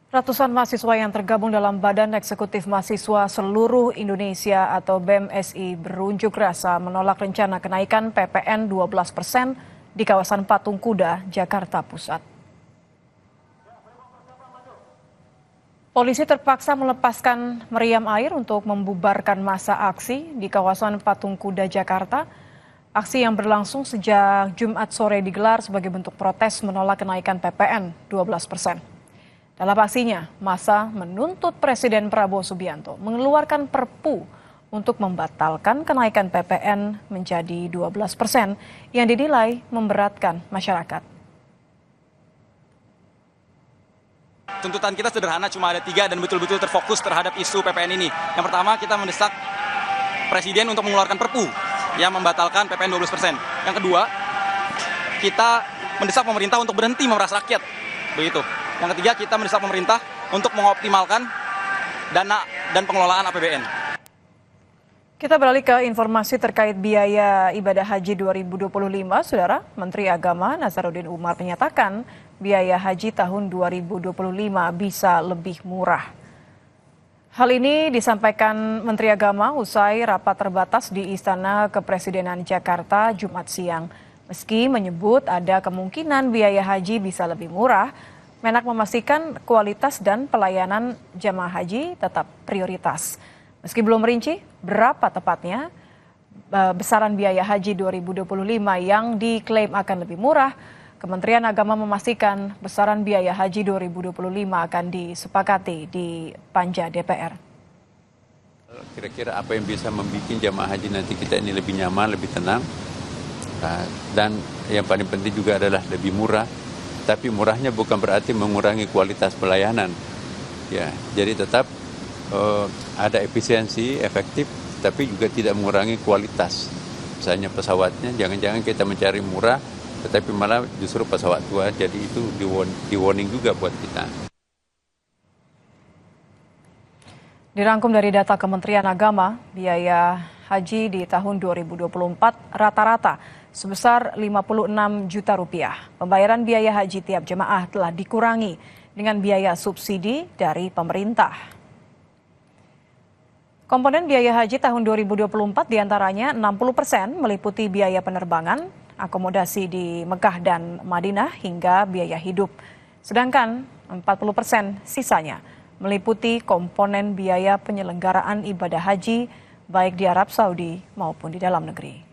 Ratusan mahasiswa yang tergabung dalam Badan Eksekutif Mahasiswa Seluruh Indonesia atau BEMSI berunjuk rasa menolak rencana kenaikan PPN 12% di kawasan Patung Kuda, Jakarta Pusat. Polisi terpaksa melepaskan meriam air untuk membubarkan massa aksi di kawasan Patung Kuda, Jakarta. Aksi yang berlangsung sejak Jumat sore digelar sebagai bentuk protes menolak kenaikan PPN 12%. Dalam aksinya, massa menuntut Presiden Prabowo Subianto mengeluarkan Perpu untuk membatalkan kenaikan PPN menjadi 12% yang dinilai memberatkan masyarakat. Tuntutan kita sederhana, cuma ada 3 dan betul-betul terfokus terhadap isu PPN ini. Yang pertama, kita mendesak Presiden untuk mengeluarkan Perpu yang membatalkan PPN 12%. Yang kedua, kita mendesak pemerintah untuk berhenti memeras rakyat. Begitu. Yang ketiga, kita mendesak pemerintah untuk mengoptimalkan dana dan pengelolaan APBN. Kita beralih ke informasi terkait biaya ibadah haji 2025, Saudara. Menteri Agama Nazaruddin Umar menyatakan biaya haji tahun 2025 bisa lebih murah. Hal ini disampaikan Menteri Agama usai rapat terbatas di Istana Kepresidenan Jakarta Jumat siang. Meski menyebut ada kemungkinan biaya haji bisa lebih murah, Menak memastikan kualitas dan pelayanan jamaah haji tetap prioritas. Meski belum merinci berapa tepatnya besaran biaya haji 2025 yang diklaim akan lebih murah, Kementerian Agama memastikan besaran biaya haji 2025 akan disepakati di Panja DPR. Kira-kira apa yang bisa membuat jamaah haji nanti kita ini lebih nyaman, lebih tenang, dan yang paling penting juga adalah lebih murah. Tapi murahnya bukan berarti mengurangi kualitas pelayanan. Ya, jadi tetap ada efisiensi, efektif, tapi juga tidak mengurangi kualitas. Misalnya pesawatnya, jangan-jangan kita mencari murah, tetapi malah justru pesawat tua. Jadi itu di warning juga buat kita. Dirangkum dari data Kementerian Agama, biaya haji di tahun 2024 rata-rata sebesar 56 juta rupiah. Pembayaran biaya haji tiap jemaah telah dikurangi dengan biaya subsidi dari pemerintah. Komponen biaya haji tahun 2024 diantaranya 60% meliputi biaya penerbangan, akomodasi di Mekah dan Madinah hingga biaya hidup. Sedangkan 40% sisanya meliputi komponen biaya penyelenggaraan ibadah haji baik di Arab Saudi maupun di dalam negeri.